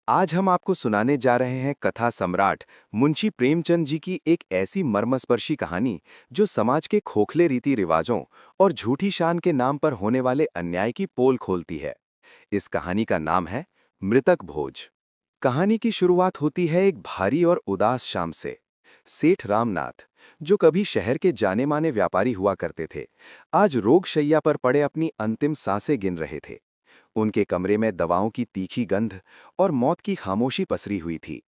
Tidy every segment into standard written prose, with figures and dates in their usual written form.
आज हम आपको सुनाने जा रहे हैं कथा सम्राट मुंशी प्रेमचंद जी की एक ऐसी मर्मस्पर्शी कहानी जो समाज के खोखले रीति रिवाजों और झूठी शान के नाम पर होने वाले अन्याय की पोल खोलती है। इस कहानी का नाम है मृतक भोज। कहानी की शुरुआत होती है एक भारी और उदास शाम से। सेठ रामनाथ, जो कभी शहर के जाने माने व्यापारी हुआ करते थे, आज रोगशैया पर पड़े अपनी अंतिम सांसें गिन रहे थे। उनके कमरे में दवाओं की तीखी गंध और मौत की खामोशी पसरी हुई थी।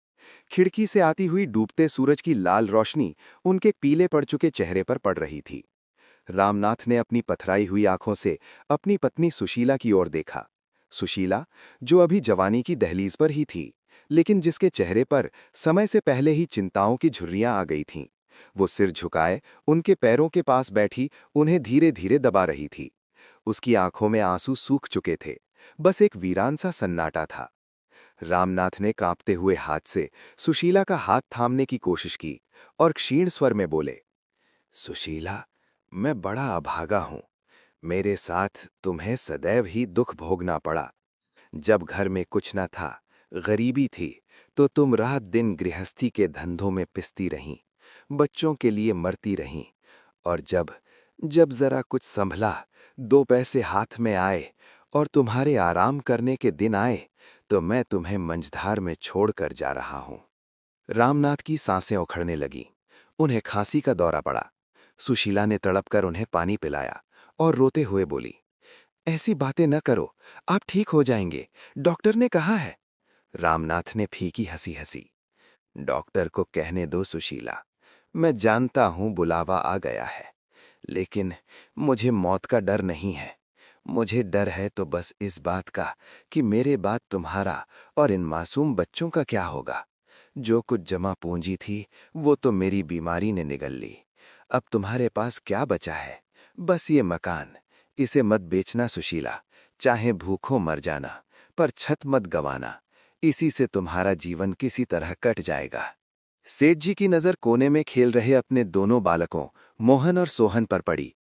खिड़की से आती हुई डूबते सूरज की लाल रोशनी उनके पीले पड़ चुके चेहरे पर पड़ रही थी। रामनाथ ने अपनी पथराई हुई आंखों से अपनी पत्नी सुशीला की ओर देखा। सुशीला, जो अभी जवानी की दहलीज पर ही थी, लेकिन जिसके चेहरे पर समय से पहले ही चिंताओं की झुर्रियां आ गई थीं। वो सिर झुकाए उनके पैरों के पास बैठी उन्हें धीरे धीरे दबा रही थी। उसकी आंखों में आंसू सूख चुके थे। बस एक वीरान सा सन्नाटा था। रामनाथ ने कांपते हुए हाथ से सुशीला का हाथ थामने की कोशिश की और क्षीण स्वर में बोले, सुशीला, मैं बड़ा अभागा हूं। मेरे साथ तुम्हें सदैव ही दुख भोगना पड़ा। जब घर में कुछ न था, गरीबी थी, तो तुम रात दिन गृहस्थी के धंधों में पिसती रहीं, बच्चों के लिए मरती रहीं। और जब जब जरा कुछ संभला, दो पैसे हाथ में आए और तुम्हारे आराम करने के दिन आए, तो मैं तुम्हें मंझधार में छोड़कर जा रहा हूं। रामनाथ की सांसें उखड़ने लगीं। उन्हें खांसी का दौरा पड़ा। सुशीला ने तड़पकर उन्हें पानी पिलाया और रोते हुए बोली, ऐसी बातें न करो, आप ठीक हो जाएंगे, डॉक्टर ने कहा है। रामनाथ ने फीकी हंसी हंसी। डॉक्टर को कहने दो सुशीला, मैं जानता हूं बुलावा आ गया है, लेकिन मुझे मौत का डर नहीं है। मुझे डर है तो बस इस बात का कि मेरे बाद तुम्हारा और इन मासूम बच्चों का क्या होगा। जो कुछ जमा पूंजी थी वो तो मेरी बीमारी ने निगल ली। अब तुम्हारे पास क्या बचा है? बस ये मकान। इसे मत बेचना सुशीला, चाहे भूखों मर जाना, पर छत मत गंवाना। इसी से तुम्हारा जीवन किसी तरह कट जाएगा। सेठ जी की नजर कोने में खेल रहे अपने दोनों बालकों मोहन और सोहन पर पड़ी।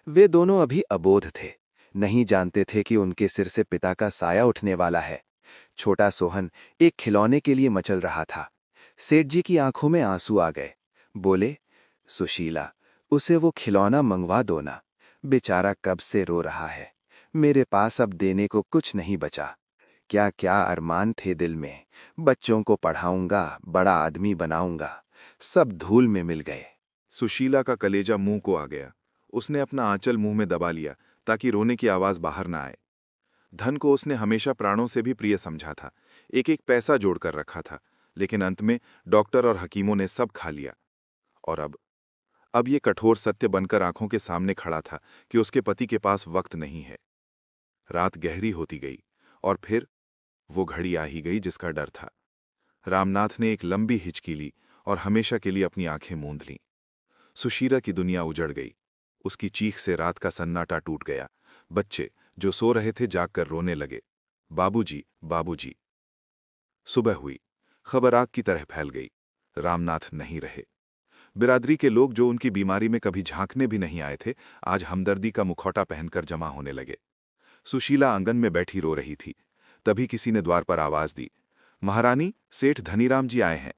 वे दोनों अभी अबोध थे, नहीं जानते थे कि उनके सिर से पिता का साया उठने वाला है। छोटा सोहन एक खिलौने के लिए मचल रहा था। सेठ जी की आंखों में आंसू आ गए। बोले, सुशीला, उसे वो खिलौना मंगवा दो ना। बेचारा कब से रो रहा है। मेरे पास अब देने को कुछ नहीं बचा। क्या क्या अरमान थे दिल में। बच्चों को पढ़ाऊंगा, बड़ा आदमी बनाऊंगा, सब धूल में मिल गए। सुशीला का कलेजा मुंह को आ गया। उसने अपना आंचल मुंह में दबा लिया ताकि रोने की आवाज बाहर ना आए। धन को उसने हमेशा प्राणों से भी प्रिय समझा था, एक एक पैसा जोड़कर रखा था, लेकिन अंत में डॉक्टर और हकीमों ने सब खा लिया। और अब ये कठोर सत्य बनकर आंखों के सामने खड़ा था कि उसके पति के पास वक्त नहीं है। रात गहरी होती गई और फिर वो घड़ी आ ही गई जिसका डर था। रामनाथ ने एक लंबी हिचकी ली और हमेशा के लिए अपनी आंखें मूंद लीं। सुशीला की दुनिया उजड़ गई। उसकी चीख से रात का सन्नाटा टूट गया। बच्चे जो सो रहे थे जागकर रोने लगे, बाबूजी, बाबूजी। सुबह हुई। खबर आग की तरह फैल गई। रामनाथ नहीं रहे। बिरादरी के लोग जो उनकी बीमारी में कभी झांकने भी नहीं आए थे, आज हमदर्दी का मुखौटा पहनकर जमा होने लगे। सुशीला आंगन में बैठी रो रही थी। तभी किसी ने द्वार पर आवाज दी, महारानी, सेठ धनीराम जी आए हैं।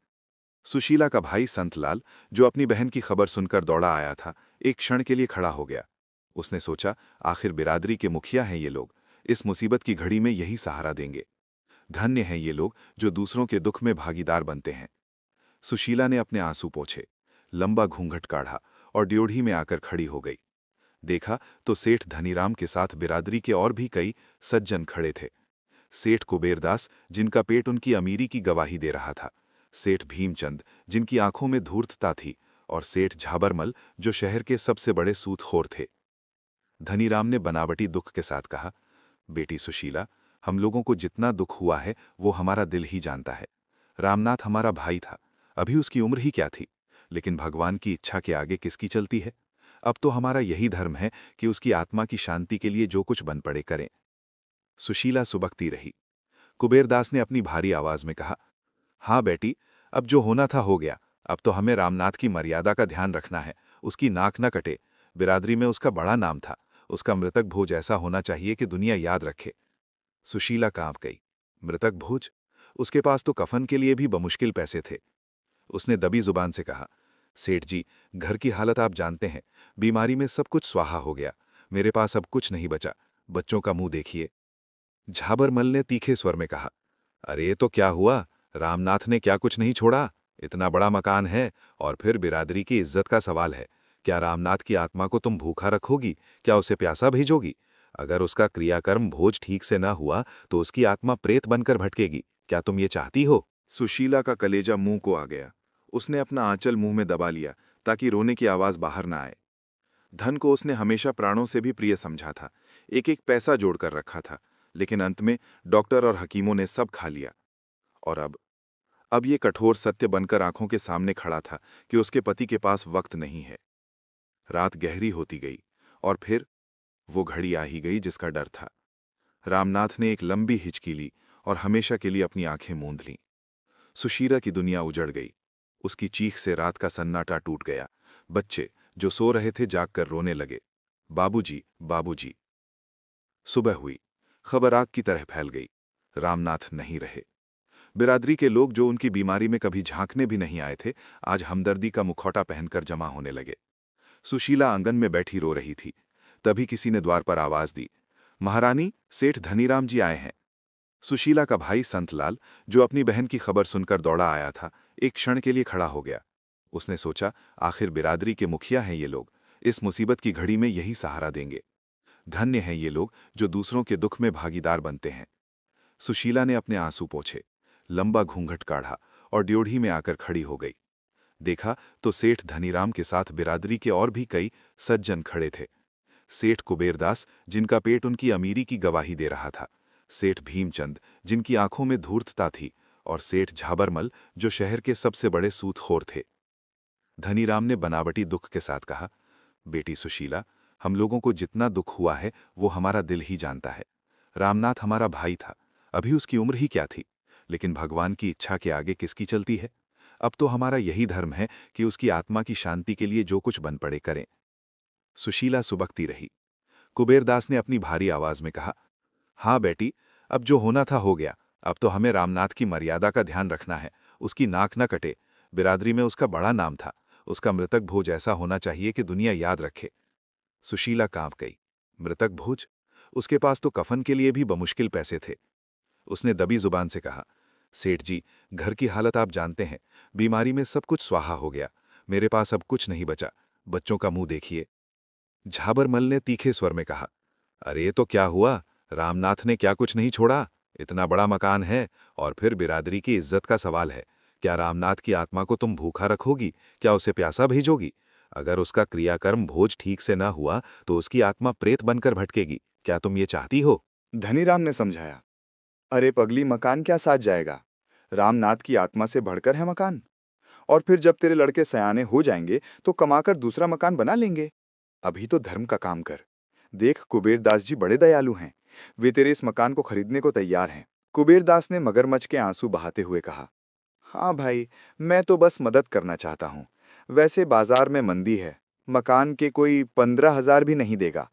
सुशीला का भाई संतलाल, जो अपनी बहन की खबर सुनकर दौड़ा आया था, एक क्षण के लिए खड़ा हो गया। उसने सोचा, आखिर बिरादरी के मुखिया हैं ये लोग, इस मुसीबत की घड़ी में यही सहारा देंगे। धन्य हैं ये लोग जो दूसरों के दुख में भागीदार बनते हैं। सुशीला ने अपने आंसू पोंछे, लंबा घूंघट काढ़ा और ड्योढ़ी में आकर खड़ी हो गई। देखा तो सेठ धनीराम के साथ बिरादरी के और भी कई सज्जन खड़े थे। सेठ कुबेरदास, जिनका पेट उनकी अमीरी की गवाही दे रहा था, सेठ भीमचंद, जिनकी आंखों में धूर्तता थी, और सेठ झाबरमल, जो शहर के सबसे बड़े सूतखोर थे। धनीराम ने बनावटी दुख के साथ कहा, बेटी सुशीला, हम लोगों को जितना दुख हुआ है वो हमारा दिल ही जानता है। रामनाथ हमारा भाई था, अभी उसकी उम्र ही क्या थी, लेकिन भगवान की इच्छा के आगे किसकी चलती है। अब तो हमारा यही धर्म है कि उसकी आत्मा की शांति के लिए जो कुछ बन पड़े करें। सुशीला सुबकती रही। कुबेरदास ने अपनी भारी आवाज में कहा, हाँ बेटी, अब जो होना था हो गया। अब तो हमें रामनाथ की मर्यादा का ध्यान रखना है, उसकी नाक न कटे। बिरादरी में उसका बड़ा नाम था, उसका मृतक भोज ऐसा होना चाहिए कि दुनिया याद रखे। सुशीला कांप गई। मृतक भोज? उसके पास तो कफन के लिए भी बमुश्किल पैसे थे। उसने दबी जुबान से कहा, सेठ जी, घर की हालत आप जानते हैं। बीमारी में सब कुछ स्वाहा हो गया। मेरे पास अब कुछ नहीं बचा। बच्चों का मुंह देखिए। झाबरमल ने तीखे स्वर में कहा, अरे तो क्या हुआ? रामनाथ ने क्या कुछ नहीं छोड़ा? इतना बड़ा मकान है, और फिर बिरादरी की इज्जत का सवाल है। क्या रामनाथ की आत्मा को तुम भूखा रखोगी? क्या उसे प्यासा भेजोगी? अगर उसका क्रियाकर्म भोज ठीक से न हुआ तो उसकी आत्मा प्रेत बनकर भटकेगी। क्या तुम ये चाहती हो? सुशीला का कलेजा मुंह को आ गया। उसने अपना आंचल मुंह में दबा लिया ताकि रोने की आवाज बाहर न आए। धन को उसने हमेशा प्राणों से भी प्रिय समझा था, एक एक पैसा जोड़कर रखा था, लेकिन अंत में डॉक्टर और हकीमों ने सब खा लिया। और अब ये कठोर सत्य बनकर आंखों के सामने खड़ा था कि उसके पति के पास वक्त नहीं है। रात गहरी होती गई, और फिर वो घड़ी आ ही गई जिसका डर था। रामनाथ ने एक लंबी हिचकी ली और हमेशा के लिए अपनी आंखें मूंद लीं। सुशीला की दुनिया उजड़ गई। उसकी चीख से रात का सन्नाटा टूट गया। बच्चे जो सो रहे थे जागकर रोने लगे, बाबूजी, बाबूजी। सुबह हुई। खबर आग की तरह फैल गई। रामनाथ नहीं रहे। बिरादरी के लोग जो उनकी बीमारी में कभी झांकने भी नहीं आए थे, आज हमदर्दी का मुखौटा पहनकर जमा होने लगे। सुशीला आंगन में बैठी रो रही थी। तभी किसी ने द्वार पर आवाज दी, महारानी, सेठ धनीराम जी आए हैं। सुशीला का भाई संतलाल, जो अपनी बहन की खबर सुनकर दौड़ा आया था, एक क्षण के लिए खड़ा हो गया। उसने सोचा, आखिर बिरादरी के मुखिया हैं ये लोग, इस मुसीबत की घड़ी में यही सहारा देंगे। धन्य हैं ये लोग जो दूसरों के दुख में भागीदार बनते हैं। सुशीला ने अपने आंसू पोंछे, लंबा घूंघट काढ़ा और ड्योढ़ी में आकर खड़ी हो गई। देखा तो सेठ धनीराम के साथ बिरादरी के और भी कई सज्जन खड़े थे। सेठ कुबेरदास, जिनका पेट उनकी अमीरी की गवाही दे रहा था, सेठ भीमचंद, जिनकी आंखों में धूर्तता थी, और सेठ झाबरमल, जो शहर के सबसे बड़े सूतखोर थे। धनीराम ने बनावटी दुख के साथ कहा, बेटी सुशीला, हम लोगों को जितना दुख हुआ है वो हमारा दिल ही जानता है। रामनाथ हमारा भाई था, अभी उसकी उम्र ही क्या थी, लेकिन भगवान की इच्छा के आगे किसकी चलती है। अब तो हमारा यही धर्म है कि उसकी आत्मा की शांति के लिए जो कुछ बन पड़े करें। सुशीला सुबकती रही। कुबेरदास ने अपनी भारी आवाज में कहा, हाँ बेटी, अब जो होना था हो गया। अब तो हमें रामनाथ की मर्यादा का ध्यान रखना है, उसकी नाक न कटे। बिरादरी में उसका बड़ा नाम था, उसका मृतक भोज ऐसा होना चाहिए कि दुनिया याद रखे। सुशीला कांप गई। मृतक भोज? उसके पास तो कफन के लिए भी बमुश्किल पैसे थे। उसने दबी जुबान से कहा, सेठ जी, घर की हालत आप जानते हैं। बीमारी में सब कुछ स्वाहा हो गया। मेरे पास अब कुछ नहीं बचा। बच्चों का मुंह देखिए। झाबरमल ने तीखे स्वर में कहा, अरे तो क्या हुआ? रामनाथ ने क्या कुछ नहीं छोड़ा? इतना बड़ा मकान है, और फिर बिरादरी की इज्जत का सवाल है। क्या रामनाथ की आत्मा को तुम भूखा रखोगी? क्या उसे प्यासा भेजोगी? अगर उसका क्रियाकर्म भोज ठीक से न हुआ तो उसकी आत्मा प्रेत बनकर भटकेगी। क्या तुम ये चाहती हो? धनीराम ने समझाया, अरे पगली, मकान क्या साज जाएगा? रामनाथ की आत्मा से बढ़कर है मकान। और फिर जब तेरे लड़के सयाने हो जाएंगे तो कमाकर दूसरा मकान बना लेंगे। अभी तो धर्म का काम कर। देख, कुबेरदास जी बड़े दयालु हैं। वे तेरे इस मकान को खरीदने को तैयार हैं। कुबेरदास ने मगरमच्छ के आंसू बहाते हुए कहा, हाँ भाई, मैं तो बस मदद करना चाहता हूँ। वैसे बाजार में मंदी है, मकान के कोई 15,000 भी नहीं देगा।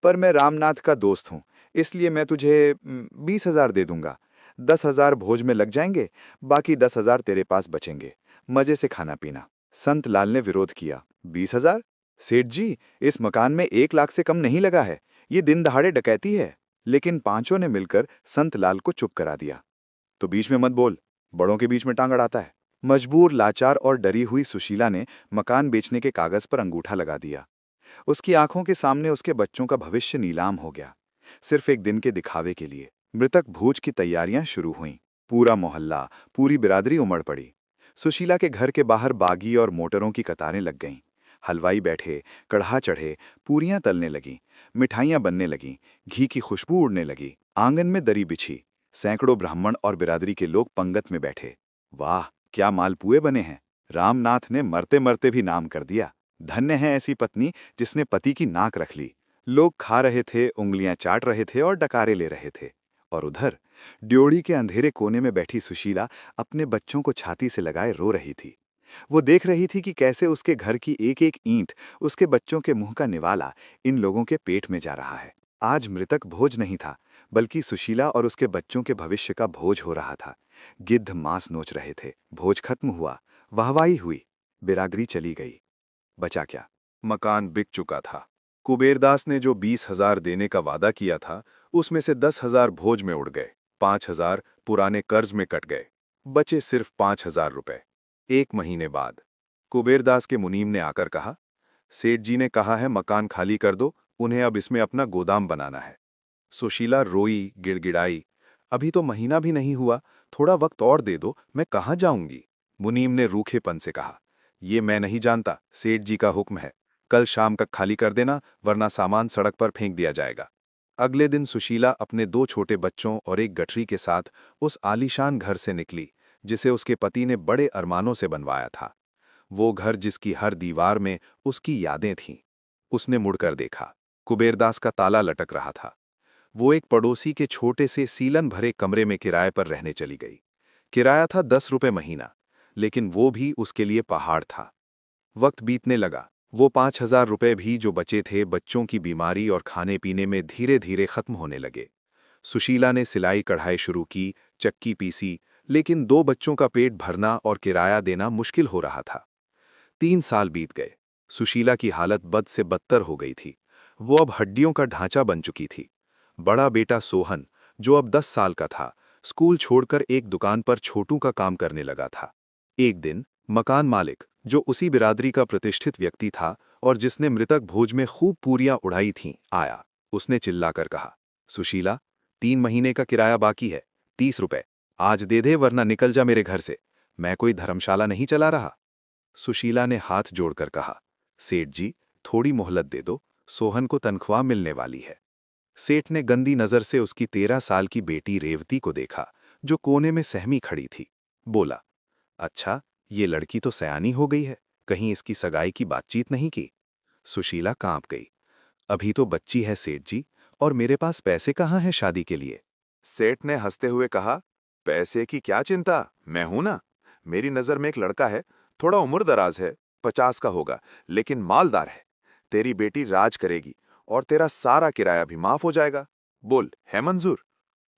पर मैं रामनाथ का दोस्त हूँ, इसलिए मैं तुझे 20,000 दे दूंगा। 10,000 भोज में लग जाएंगे, बाकी 10,000 तेरे पास बचेंगे। मजे से खाना पीना। संत लाल ने विरोध किया, 20,000? सेठ जी, इस मकान में 1 लाख से कम नहीं लगा है। ये दिन दहाड़े डकैती है। लेकिन पांचों ने मिलकर संत लाल को चुप करा दिया। तो बीच में मत बोल, बड़ों के बीच में टांग अड़ाता है। मजबूर, लाचार और डरी हुई सुशीला ने मकान बेचने के कागज पर अंगूठा लगा दिया। उसकी आंखों के सामने उसके बच्चों का भविष्य नीलाम हो गया, सिर्फ एक दिन के दिखावे के लिए। मृतक भोज की तैयारियां शुरू हुईं। पूरा मोहल्ला, पूरी बिरादरी उमड़ पड़ी। सुशीला के घर के बाहर बागी और मोटरों की कतारें लग गईं। हलवाई बैठे, कढ़ा चढ़े, पूरियां तलने लगीं, मिठाइयां बनने लगीं, घी की खुशबू उड़ने लगी। आंगन में दरी बिछी, सैकड़ों ब्राह्मण और बिरादरी के लोग पंगत में बैठे। वाह, क्या मालपुए बने हैं! रामनाथ ने मरते मरते भी नाम कर दिया। धन्य है ऐसी पत्नी जिसने पति की नाक रख ली। लोग खा रहे थे, उंगलियां चाट रहे थे और डकारे ले रहे थे। और उधर ड्योढ़ी के अंधेरे कोने में बैठी सुशीला अपने बच्चों को छाती से लगाए रो रही थी। वो देख रही थी कि कैसे उसके घर की एक एक ईंट, उसके बच्चों के मुंह का निवाला, इन लोगों के पेट में जा रहा है। आज मृतक भोज नहीं था, बल्कि सुशीला और उसके बच्चों के भविष्य का भोज हो रहा था। गिद्ध मांस नोच रहे थे। भोज खत्म हुआ, वाहवाही हुई, बिरादरी चली गई। बचा क्या? मकान बिक चुका था। कुबेरदास ने जो 20,000 देने का वादा किया था, उसमें से 10,000 भोज में उड़ गए, 5,000 पुराने कर्ज में कट गए। बचे सिर्फ 5,000 रुपए। 1 महीने बाद कुबेरदास के मुनीम ने आकर कहा, सेठ जी ने कहा है मकान खाली कर दो, उन्हें अब इसमें अपना गोदाम बनाना है। सुशीला रोई, गिड़गिड़ाई, अभी तो महीना भी नहीं हुआ, थोड़ा वक्त और दे दो, मैं कहाँ जाऊंगी। मुनीम ने रूखेपन से कहा, ये मैं नहीं जानता, सेठ जी का हुक्म है। कल शाम तक खाली कर देना, वरना सामान सड़क पर फेंक दिया जाएगा। अगले दिन सुशीला अपने 2 छोटे बच्चों और एक गठरी के साथ उस आलीशान घर से निकली, जिसे उसके पति ने बड़े अरमानों से बनवाया था। वो घर जिसकी हर दीवार में उसकी यादें थीं। उसने मुड़कर देखा, कुबेरदास का ताला लटक रहा था। वो एक पड़ोसी के छोटे से सीलन भरे कमरे में किराए पर रहने चली गई। किराया था 10 रुपए महीना, लेकिन वो भी उसके लिए पहाड़ था। वक्त बीतने लगा, वो 5,000 रुपए भी जो बचे थे बच्चों की बीमारी और खाने पीने में धीरे धीरे खत्म होने लगे। सुशीला ने सिलाई कढ़ाई शुरू की, चक्की पीसी, लेकिन 2 बच्चों का पेट भरना और किराया देना मुश्किल हो रहा था। 3 साल बीत गए। सुशीला की हालत बद से बदतर हो गई थी। वो अब हड्डियों का ढांचा बन चुकी थी। बड़ा बेटा सोहन, जो अब 10 साल का था, स्कूल छोड़कर एक दुकान पर छोटू का काम करने लगा था। एक दिन मकान मालिक, जो उसी बिरादरी का प्रतिष्ठित व्यक्ति था और जिसने मृतक भोज में खूब पूरियां उड़ाई थीं, आया। उसने चिल्लाकर कहा, सुशीला, 3 महीने का किराया बाकी है, 30 रुपए। आज दे दे, वरना निकल जा मेरे घर से। मैं कोई धर्मशाला नहीं चला रहा। सुशीला ने हाथ जोड़कर कहा, सेठ जी, थोड़ी मोहलत दे दो, सोहन को तनख्वाह मिलने वाली है। सेठ ने गंदी नजर से उसकी 13 साल की बेटी रेवती को देखा, जो कोने में सहमी खड़ी थी। बोला, अच्छा, ये लड़की तो सयानी हो गई है, कहीं इसकी सगाई की बातचीत नहीं की। सुशीला कांप गई। अभी तो बच्ची है सेठ जी, और मेरे पास पैसे कहाँ हैं शादी के लिए। सेठ ने हंसते हुए कहा, पैसे की क्या चिंता, मैं हूं ना। मेरी नजर में एक लड़का है, थोड़ा उम्र दराज है, 50 का होगा, लेकिन मालदार है। तेरी बेटी राज करेगी और तेरा सारा किराया भी माफ हो जाएगा। बोल, है मंजूर?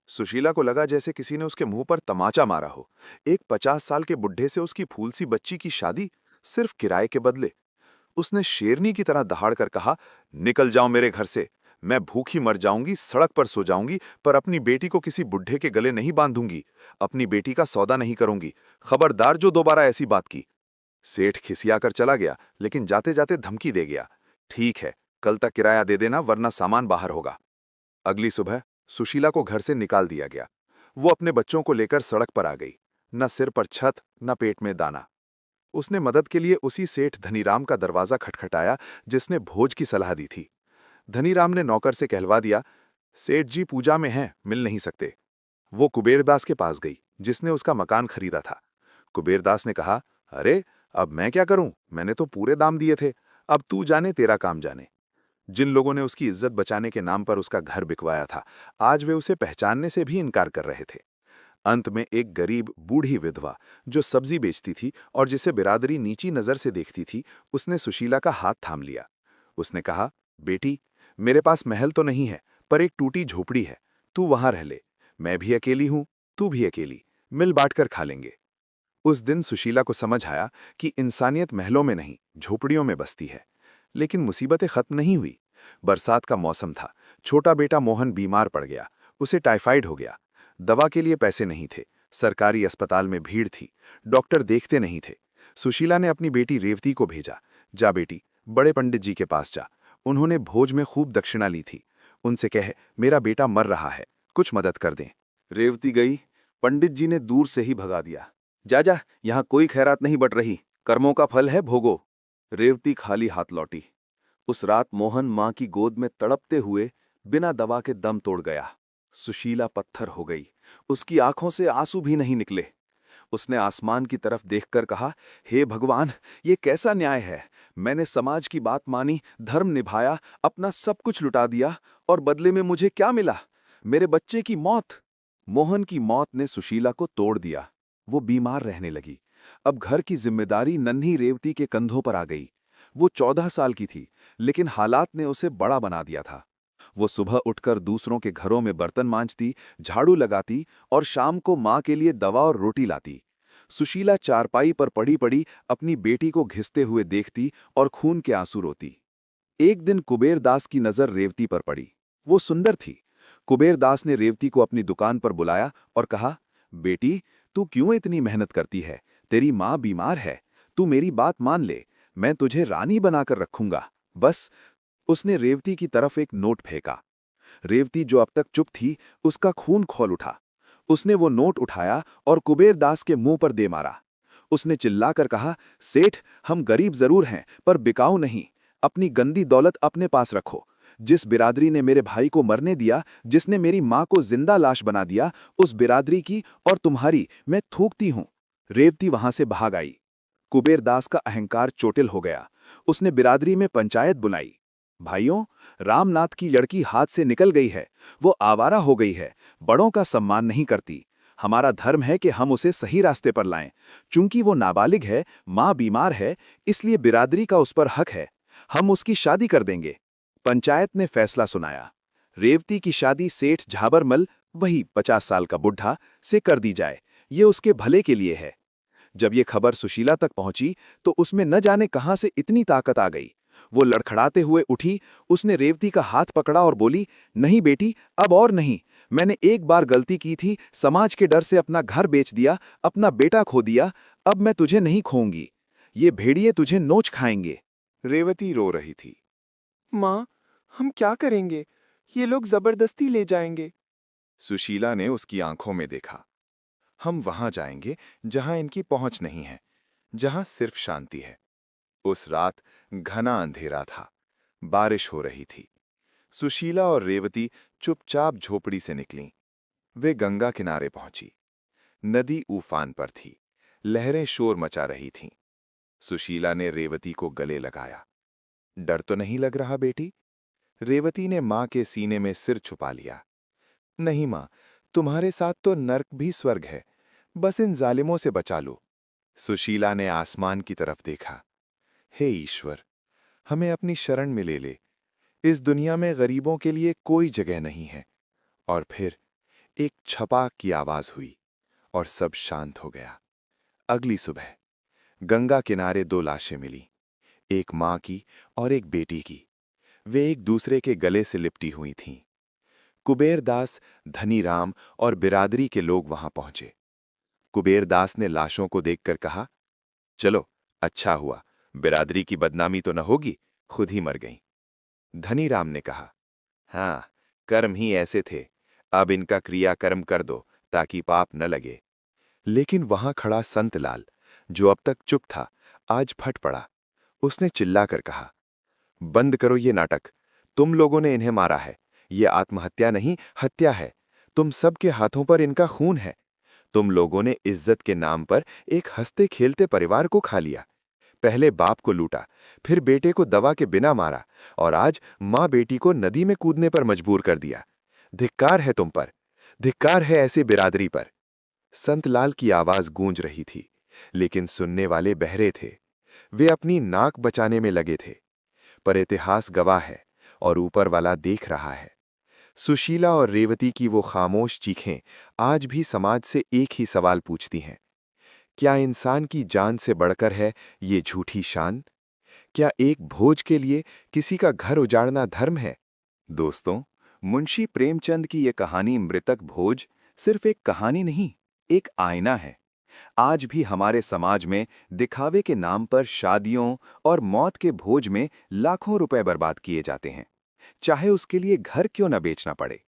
सुशीला को लगा जैसे किसी ने उसके मुंह पर तमाचा मारा हो। एक 50 साल के बुढ़े से उसकी फूल सी बच्ची की शादी, सिर्फ किराए के बदले। उसने शेरनी की तरह दहाड़ कर कहा, निकल जाओ मेरे घर से। मैं भूखी मर जाऊंगी, सड़क पर सो जाऊंगी, पर अपनी बेटी को किसी बुढ़े के गले नहीं बांधूंगी। अपनी बेटी का सौदा नहीं करूंगी। खबरदार जो दोबारा ऐसी बात की। सेठ खिसियाकर चला गया, लेकिन जाते जाते धमकी दे गया, ठीक है, कल तक किराया दे देना, वरना सामान बाहर होगा। अगली सुबह सुशीला को घर से निकाल दिया गया। वो अपने बच्चों को लेकर सड़क पर आ गई। न सिर पर छत, न पेट में दाना। उसने मदद के लिए उसी सेठ धनीराम का दरवाजा खटखटाया, जिसने भोज की सलाह दी थी। धनीराम ने नौकर से कहलवा दिया, सेठ जी पूजा में हैं, मिल नहीं सकते। वो कुबेरदास के पास गई, जिसने उसका मकान खरीदा था। कुबेरदास ने कहा, अरे, अब मैं क्या करूं, मैंने तो पूरे दाम दिए थे, अब तू जाने, तेरा काम जाने। जिन लोगों ने उसकी इज्जत बचाने के नाम पर उसका घर बिकवाया था, आज वे उसे पहचानने से भी इनकार कर रहे थे। अंत में एक गरीब बूढ़ी विधवा, जो सब्जी बेचती थी और जिसे बिरादरी नीची नजर से देखती थी, उसने सुशीला का हाथ थाम लिया। उसने कहा, बेटी, मेरे पास महल तो नहीं है, पर एक टूटी झोपड़ी है, तू वहां रह ले। मैं भी अकेली हूं, तू भी अकेली, मिल बांट कर खा लेंगे। उस दिन सुशीला को समझ आया कि इंसानियत महलों में नहीं, झोपड़ियों में बसती है। लेकिन मुसीबतें खत्म नहीं हुई। बरसात का मौसम था। छोटा बेटा मोहन बीमार पड़ गया। उसे टाइफाइड हो गया। दवा के लिए पैसे नहीं थे। सरकारी अस्पताल में भीड़ थी। डॉक्टर देखते नहीं थे। सुशीला ने अपनी बेटी रेवती को भेजा, जा बेटी, बड़े पंडित जी के पास जा। उन्होंने भोज में खूब दक्षिणा ली थी। उनसे कहे, मेरा बेटा मर रहा है, कुछ मदद कर दें। रेवती गई। पंडित जी ने दूर से ही भगा दिया। जा जा, यहाँ कोई खैरात नहीं बट रही, कर्मों का फल है, भोगो। रेवती खाली हाथ लौटी। उस रात मोहन मां की गोद में तड़पते हुए बिना दवा के दम तोड़ गया। सुशीला पत्थर हो गई। उसकी आंखों से आंसू भी नहीं निकले। उसने आसमान की तरफ देखकर कहा, हे भगवान, ये कैसा न्याय है। मैंने समाज की बात मानी, धर्म निभाया, अपना सब कुछ लुटा दिया, और बदले में मुझे क्या मिला? मेरे बच्चे की मौत। मोहन की मौत ने सुशीला को तोड़ दिया। वो बीमार रहने लगी। अब घर की जिम्मेदारी नन्ही रेवती के कंधों पर आ गई। वो 14 साल की थी, लेकिन हालात ने उसे बड़ा बना दिया था। वो सुबह उठकर दूसरों के घरों में बर्तन मांजती, झाड़ू लगाती और शाम को माँ के लिए दवा और रोटी लाती। सुशीला चारपाई पर पड़ी पड़ी अपनी बेटी को घिसते हुए देखती और खून के आंसू रोती। एक दिन कुबेरदास की नजर रेवती पर पड़ी। वो सुंदर थी। कुबेरदास ने रेवती को अपनी दुकान पर बुलाया और कहा, बेटी, तू क्यों इतनी मेहनत करती है? तेरी माँ बीमार है। तू मेरी बात मान ले, मैं तुझे रानी बनाकर रखूंगा। बस। उसने रेवती की तरफ एक नोट फेंका। रेवती, जो अब तक चुप थी, उसका खून खौल उठा। उसने वो नोट उठाया और कुबेरदास के मुंह पर दे मारा। उसने चिल्लाकर कहा, सेठ, हम गरीब जरूर हैं, पर बिकाऊ नहीं। अपनी गंदी दौलत अपने पास रखो। जिस बिरादरी ने मेरे भाई को मरने दिया, जिसने मेरी माँ को जिंदा लाश बना दिया, उस बिरादरी की और तुम्हारी मैं थूकती हूं। रेवती वहां से भाग आई। कुबेरदास का अहंकार चोटिल हो गया। उसने बिरादरी में पंचायत बुलाई। भाइयों, रामनाथ की लड़की हाथ से निकल गई है। वो आवारा हो गई है, बड़ों का सम्मान नहीं करती। हमारा धर्म है कि हम उसे सही रास्ते पर लाएं। चूंकि वो नाबालिग है, माँ बीमार है, इसलिए बिरादरी का उस पर हक है। हम उसकी शादी कर देंगे। पंचायत ने फैसला सुनाया। रेवती की शादी सेठ झाबरमल, वही 50 साल का बुढ़ा, से कर दी जाए। ये उसके भले के लिए है। जब ये खबर सुशीला तक पहुंची तो उसमें न जाने कहां से इतनी ताकत आ गई। वो लड़खड़ाते हुए उठी। उसने रेवती का हाथ पकड़ा और बोली, नहीं बेटी, अब और नहीं। मैंने एक बार गलती की थी, समाज के डर से अपना घर बेच दिया, अपना बेटा खो दिया। अब मैं तुझे नहीं खोऊंगी। ये भेड़िए तुझे नोच खाएंगे। रेवती रो रही थी। माँ, हम क्या करेंगे? ये लोग जबरदस्ती ले जाएंगे। सुशीला ने उसकी आंखों में देखा। हम वहां जाएंगे जहां इनकी पहुंच नहीं है, जहां सिर्फ शांति है। उस रात घना अंधेरा था। बारिश हो रही थी। सुशीला और रेवती चुपचाप झोपड़ी से निकलीं। वे गंगा किनारे पहुंची। नदी उफान पर थी। लहरें शोर मचा रही थीं। सुशीला ने रेवती को गले लगाया। डर तो नहीं लग रहा बेटी? रेवती ने मां के सीने में सिर छुपा लिया। नहीं मां, तुम्हारे साथ तो नर्क भी स्वर्ग है। बस इन जालिमों से बचा लो। सुशीला ने आसमान की तरफ देखा। हे ईश्वर, हमें अपनी शरण में ले ले। इस दुनिया में गरीबों के लिए कोई जगह नहीं है। और फिर एक छपाक की आवाज हुई और सब शांत हो गया। अगली सुबह गंगा किनारे दो लाशें मिली, एक मां की और एक बेटी की। वे एक दूसरे के गले से लिपटी हुई थीं। कुबेरदास, धनीराम और बिरादरी के लोग वहां पहुंचे। कुबेरदास ने लाशों को देखकर कहा, चलो, अच्छा हुआ, बिरादरी की बदनामी तो न होगी, खुद ही मर गईं। धनीराम ने कहा, हाँ, कर्म ही ऐसे थे, अब इनका क्रियाकर्म कर दो ताकि पाप न लगे। लेकिन वहां खड़ा संतलाल, जो अब तक चुप था, आज फट पड़ा। उसने चिल्लाकर कहा, बंद करो ये नाटक। तुम लोगों ने इन्हें मारा है। ये आत्महत्या नहीं, हत्या है। तुम सबके हाथों पर इनका खून है। तुम लोगों ने इज्जत के नाम पर एक हंसते खेलते परिवार को खा लिया। पहले बाप को लूटा, फिर बेटे को दवा के बिना मारा, और आज मां बेटी को नदी में कूदने पर मजबूर कर दिया। धिक्कार है तुम पर। धिक्कार है ऐसी बिरादरी पर। संतलाल की आवाज गूंज रही थी, लेकिन सुनने वाले बहरे थे। वे अपनी नाक बचाने में लगे थे। पर इतिहास गवाह है और ऊपर वाला देख रहा है। सुशीला और रेवती की वो खामोश चीखें आज भी समाज से एक ही सवाल पूछती हैं। क्या इंसान की जान से बढ़कर है ये झूठी शान? क्या एक भोज के लिए किसी का घर उजाड़ना धर्म है? दोस्तों, मुंशी प्रेमचंद की ये कहानी मृतक भोज सिर्फ एक कहानी नहीं, एक आईना है। आज भी हमारे समाज में दिखावे के नाम पर शादियों और मौत के भोज में लाखों रुपए बर्बाद किए जाते हैं, चाहे उसके लिए घर क्यों न बेचना पड़े।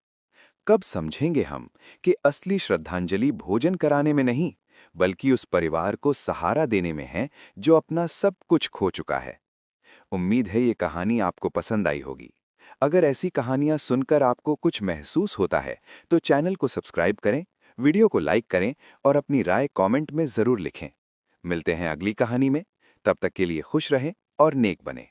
कब समझेंगे हम कि असली श्रद्धांजलि भोजन कराने में नहीं, बल्कि उस परिवार को सहारा देने में है जो अपना सब कुछ खो चुका है। उम्मीद है ये कहानी आपको पसंद आई होगी। अगर ऐसी कहानियां सुनकर आपको कुछ महसूस होता है तो चैनल को सब्सक्राइब करें, वीडियो को लाइक करें और अपनी राय कमेंट में जरूर लिखें। मिलते हैं अगली कहानी में। तब तक के लिए खुश रहें और नेक बनें।